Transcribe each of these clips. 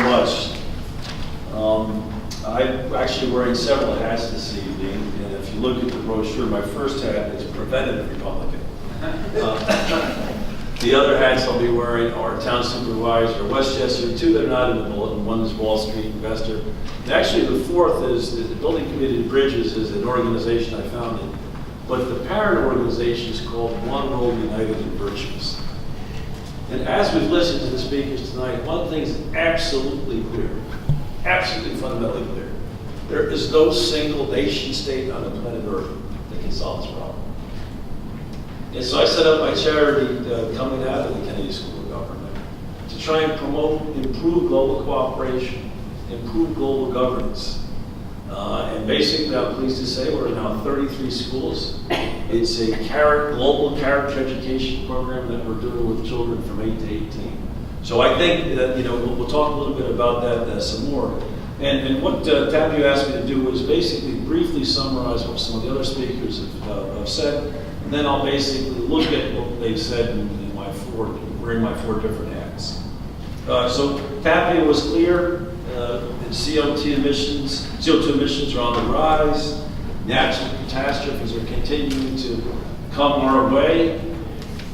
much. I'm actually wearing several hats this evening, and if you look at the brochure, my first hat is Preventative Republican. The other hats I'll be wearing are Town Supervisor Westchester, two that are not in the bulletin. One is Wall Street Investor. And actually the fourth is the Building Community Bridges is an organization I founded. But the parent organization is called One Road United in Virtues. And as we've listened to the speakers tonight, one thing is absolutely clear, absolutely fundamentally clear. There is no single nation state on the planet Earth that can solve this problem. And so I set up my charity coming out of the Kennedy School of Government to try and promote improved global cooperation, improved global governance. And basically, I'm pleased to say we're in now 33 schools. It's a global character education program that we're doing with children from 8 to 18. So I think that, we'll talk a little bit about that some more. And what Tabby asked me to do was basically briefly summarize what some of the other speakers have said, and then I'll basically look at what they've said in wearing my four different hats. So Tabby was clear. CO2 emissions are on the rise. Natural catastrophes are continuing to come our way,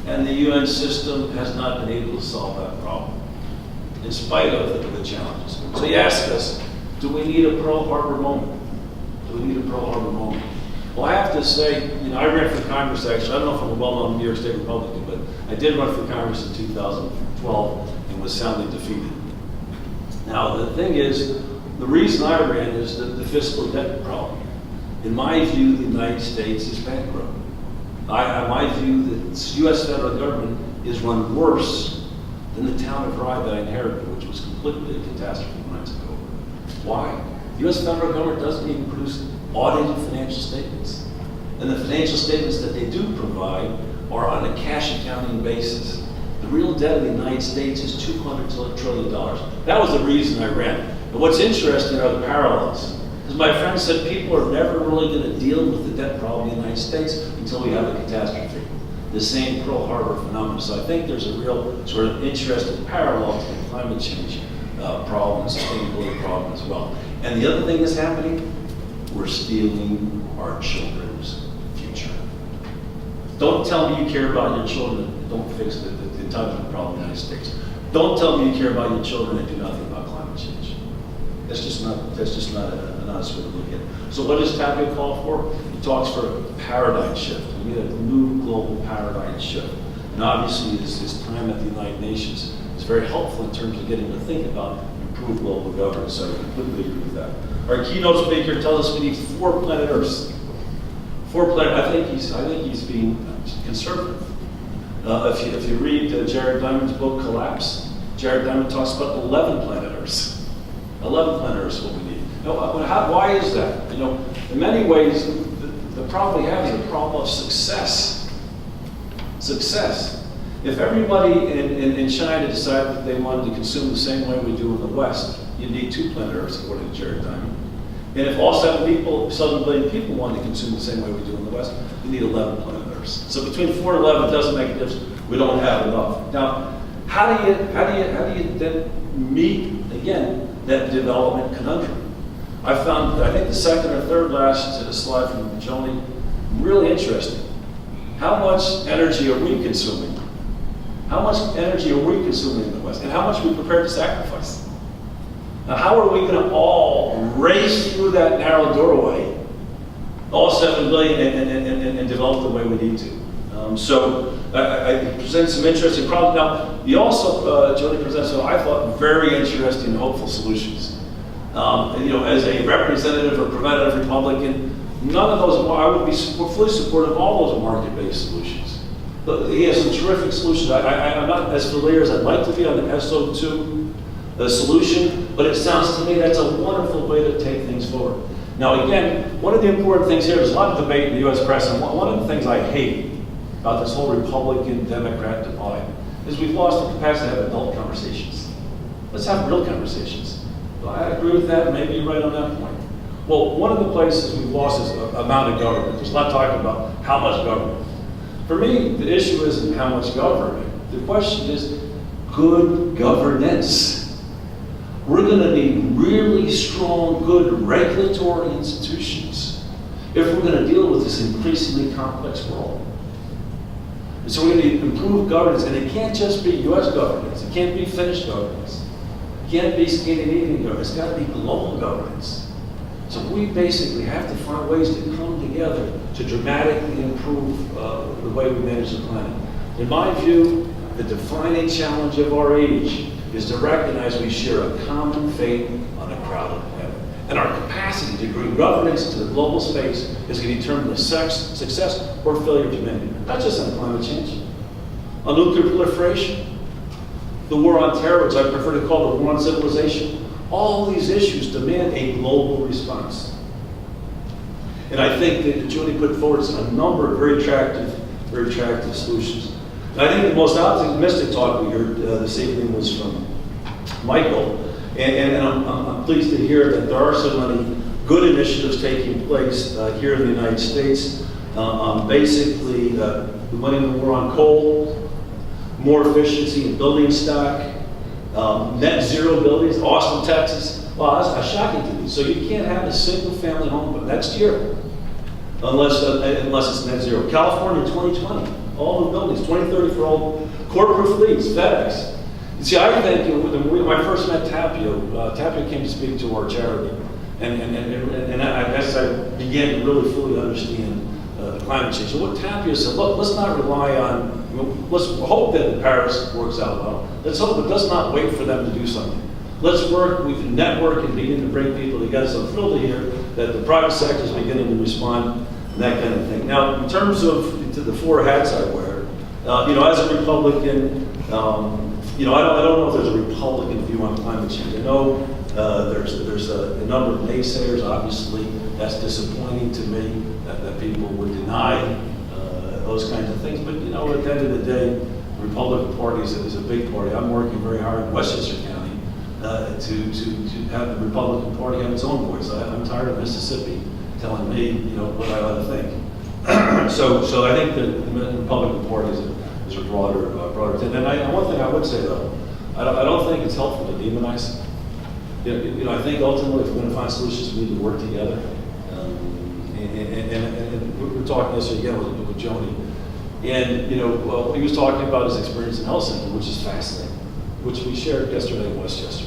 and the UN system has not been able to solve that problem, in spite of the challenges. So he asked us, do we need a Pearl Harbor moment? Do we need a Pearl Harbor moment? Well, I have to say, I ran for Congress actually. I don't know if I'm a well-known New York State Republican, but I did run for Congress in 2012 and was soundly defeated. Now, the thing is, the reason I ran is the fiscal debt problem. In my view, the United States is bankrupt. My view, the U.S. federal government is run worse than the town of Rye that I inherited, which was completely a catastrophe when I took over. Why? The U.S. federal government doesn't even produce audited financial statements. And the financial statements that they do provide are on a cash accounting basis. The real debt of the United States is $200 trillion. That was the reason I ran. And what's interesting are the parallels. As my friend said, people are never really going to deal with the debt problem in the United States until we have a catastrophe. The same Pearl Harbor phenomenon. So I think there's a real sort of interesting parallel to the climate change problem and sustainability problem as well. And the other thing that's happening, we're stealing our children's future. Don't tell me you care about your children. Don't fix the entitlement problem in the United States. Don't tell me you care about your children and do nothing about climate change. That's just not an honest way to look at it. So what does Tabby call for? He talks for a paradigm shift. We need a new global paradigm shift. And obviously this time at the United Nations is very helpful in terms of getting to think about improved global governance. So I completely agree with that. Our keynote speaker tells us we need 4 planet Earths. 4 planet. I think he's being conservative. If you read Jared Diamond's book Collapse, Jared Diamond talks about 11 planet Earths. 11 planet Earths is what we need. Why is that? In many ways, the problem we have is a problem of success. Success. If everybody in China decided that they wanted to consume the same way we do in the West, you'd need 2 planet Earths, according to Jared Diamond. And if all 7 billion people wanted to consume the same way we do in the West, we need 11 planet Earths. So between 4 and 11, it doesn't make a difference. We don't have enough. Now, how do you then meet again that development conundrum? I think the second or third last slide from Joni really interesting. How much energy are we consuming? How much energy are we consuming in the West? And how much are we prepared to sacrifice? Now, how are we going to all race through that narrow doorway, all 7 billion, and develop the way we need to? So I present some interesting problems. Now, he also, Joni presents what I thought very interesting and hopeful solutions. As a representative or preventative Republican, none of those, I would be fully supportive of all those market-based solutions. But he has some terrific solutions. I'm not as familiar as I'd like to be on the SO2 solution, but it sounds to me that's a wonderful way to take things forward. Now again, one of the important things here, there's a lot of debate in the US press, and one of the things I hate about this whole Republican-Democrat divide is we've lost the capacity to have adult conversations. Let's have real conversations. I agree with that, maybe you're right on that point. Well, one of the places we've lost is the amount of government. There's a lot talking about how much government. For me, the issue isn't how much government. The question is good governance. We're going to need really strong, good regulatory institutions if we're going to deal with this increasingly complex world. And so we're going to need improved governance, and it can't just be U.S. governance. It can't be Finnish governance. It can't be Scandinavian governance. It's got to be global governance. So we basically have to find ways to come together to dramatically improve the way we manage the planet. In my view, the defining challenge of our age is to recognize we share a common fate on a crowded planet. And our capacity to bring governance to the global space is going to determine the success or failure of humanity. Not just on climate change, on nuclear proliferation, the war on terror, which I prefer to call the war on civilization. All these issues demand a global response. And I think that Julie put forward a number of very attractive solutions. And I think the most optimistic talk we heard this evening was from Michael. And I'm pleased to hear that there are so many good initiatives taking place here in the United States. Basically, winning the war on coal, more efficiency in building stock, net zero buildings, Austin, Texas. Well, that's shocking to me. So you can't have a single family home but next year unless it's net zero. California 2020, all the buildings, 2030 for all corporate fleets, FedEx. You see, I think when I first met Tapio, Tapio came to speak to our charity. And as I began to really fully understand climate change. So what Tapio said, look, let's not rely on, let's hope that Paris works out well. Let's hope it does not wait for them to do something. Let's work, we can network and begin to bring people together. So I'm thrilled to hear that the private sector is beginning to respond and that kind of thing. Now, in terms of to the four hats I wear, as a Republican, I don't know if there's a Republican view on climate change. I know there's a number of naysayers. Obviously, that's disappointing to me that people would deny those kinds of things. But at the end of the day, the Republican Party is a big party. I'm working very hard in Westchester County to have the Republican Party have its own voice. I'm tired of Mississippi telling me what I ought to think. So I think the Republican Party is a broader thing. And one thing I would say though, I don't think it's helpful to demonize. I think ultimately if we're going to find solutions, we need to work together. And we were talking yesterday again with Joni, and he was talking about his experience in Helsinki, which is fascinating, which we shared yesterday in Westchester.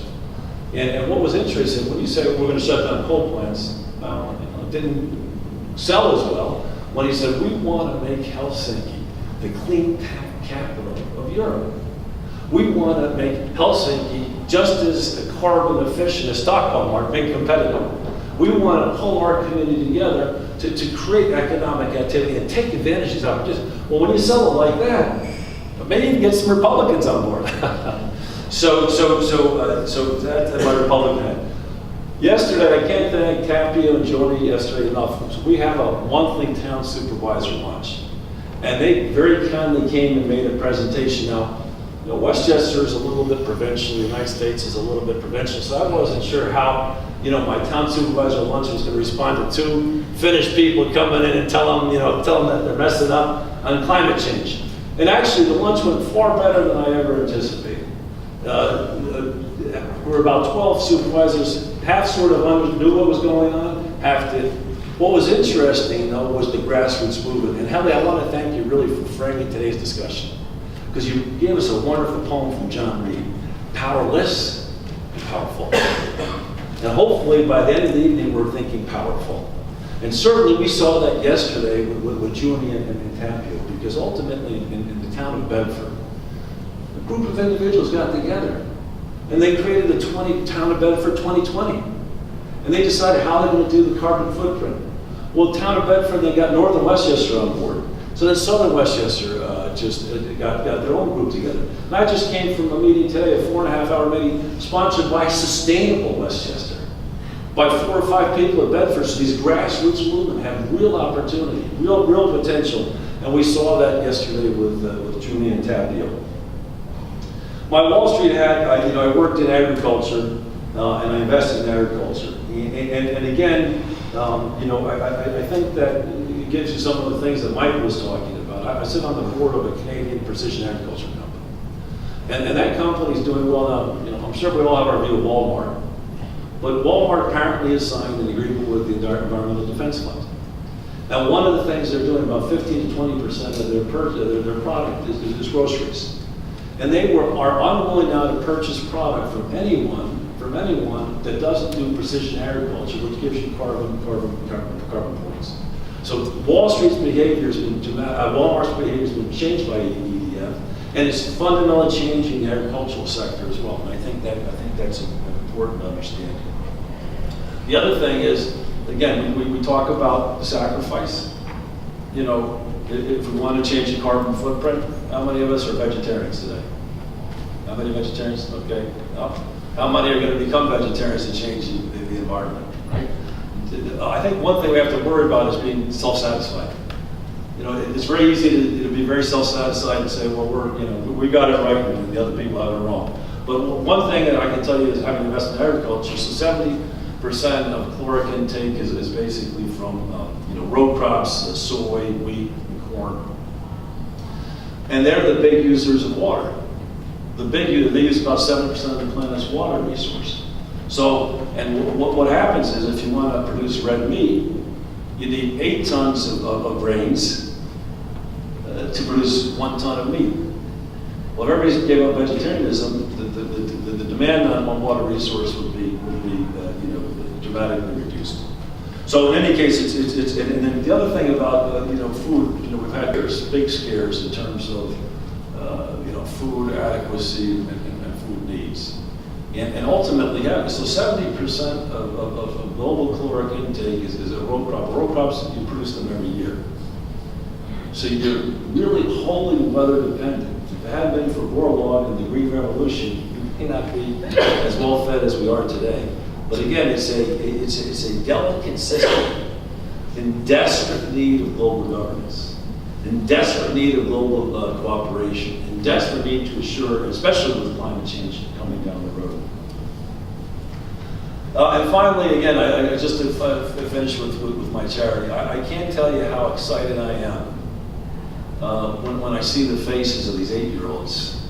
And what was interesting, when you said we're going to shut down coal plants, it didn't sell as well when he said we want to make Helsinki the clean tech capital of Europe. We want to make Helsinki just as carbon efficient as Stockholm are, make competitive. We want to pull our community together to create economic activity and take advantage of these opportunities. Well, when you sell it like that, maybe you can get some Republicans on board. So that's my Republican hat. Yesterday, I can't thank Tapio and Joni yesterday enough. We have a monthly town supervisor lunch. And they very kindly came and made a presentation. Now, Westchester is a little bit provincial, the United States is a little bit provincial, so I wasn't sure how, my town supervisor lunch was going to respond to two Finnish people coming in and tell them that they're messing up on climate change. And actually, the lunch went far better than I ever anticipated. We're about 12 supervisors, half sort of knew what was going on, half did. What was interesting, though, was the grassroots movement. And Helly, I want to thank you really for framing today's discussion, because you gave us a wonderful poem from John Reed, Powerless and Powerful. And hopefully by the end of the evening, we're thinking powerful. And certainly we saw that yesterday with Junie and Tapio, because ultimately in the town of Bedford, a group of individuals got together and they created the Town of Bedford 2020. And they decided how they're going to do the carbon footprint. Well, Town of Bedford, they got Northern Westchester on board. So then Southern Westchester just got their own group together. And I just came from a meeting today, a 4.5-hour meeting, sponsored by Sustainable Westchester, by 4 or 5 people at Bedford. So these grassroots movement have real opportunity, real potential. And we saw that yesterday with Junie and Tapio. My Wall Street hat, I worked in agriculture, and I invested in agriculture. And again, I think that it gives you some of the things that Mike was talking about. I sit on the board of a Canadian precision agriculture company. And that company's doing well now. You know, I'm sure we all have our view of Walmart, but Walmart apparently has signed an agreement with the Environmental Defense Fund. Now, one of the things they're doing, about 15 to 20% of their product is groceries. And they are unwilling now to purchase product from anyone that doesn't do precision agriculture, which gives you carbon points. So Wall Street's behavior has been, Walmart's behavior has been changed by EDF, and it's fundamentally changing the agricultural sector as well. And I think that's important to understand. The other thing is, again, we talk about sacrifice. You know, if we want to change the carbon footprint, how many of us are vegetarians today? How many vegetarians? Okay. How many are going to become vegetarians and change the environment, right? I think one thing we have to worry about is being self-satisfied. You know, it's very easy to be very self-satisfied and say, well, we got it right and the other people have it wrong. But one thing that I can tell you is having invested in agriculture, so 70% of caloric intake is basically from row crops, soy, wheat, and corn. And they're the big users of water. They use about 7% of the planet's water resource. So, and what happens is if you want to produce red meat, you need 8 tons of grains to produce 1 ton of meat. Well, if everybody gave up vegetarianism, the demand on water resource would be dramatically reduced. So in any case, it's and then the other thing about food, we've had big scares in terms of food adequacy and food needs. And ultimately, so 70% of global caloric intake is a row crop. Row crops, you produce them every year. So you're really wholly weather dependent. If it hadn't been for Boer Log and the Green Revolution, we may not be as well fed as we are today. But again, it's a delicate system in desperate need of global governance, in desperate need of global cooperation, in desperate need to assure, especially with climate change coming down the road. And finally, again, I just to finish with my charity, I can't tell you how excited I am when I see the faces of these 8-year-olds,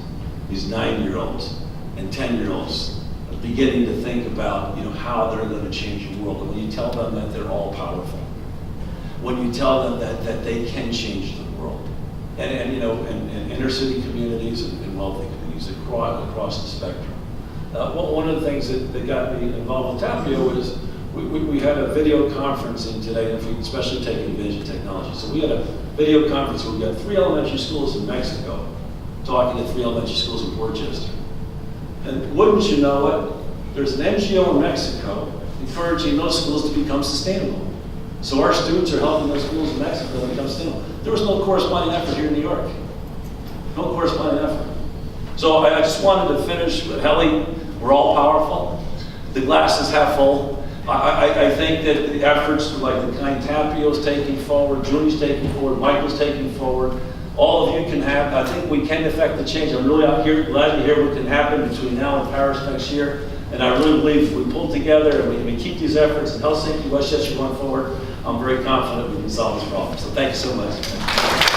these 9-year-olds, and 10-year-olds beginning to think about how they're going to change the world. And when you tell them that they're all powerful, when you tell them that they can change the world, and inner city communities and wealthy communities across the spectrum. One of the things that got me involved with Tapio is we had a video conferencing today, especially taking advantage of technology. So we had a video conference where we got 3 elementary schools in Mexico talking to 3 elementary schools in Portchester. And wouldn't you know it, there's an NGO in Mexico encouraging those schools to become sustainable. So our students are helping those schools in Mexico to become sustainable. There was no corresponding effort here in New York. No corresponding effort. So I just wanted to finish with Helly. We're all powerful. The glass is half full. I think that the efforts like the kind Tapio's taking forward, Julie's taking forward, Michael's taking forward, all of you can have, I think we can affect the change. I'm really out here glad to hear what can happen between now and Paris next year. And I really believe if we pull together and we keep these efforts in Helsinki, Westchester going forward, I'm very confident we can solve this problem. So thank you so much.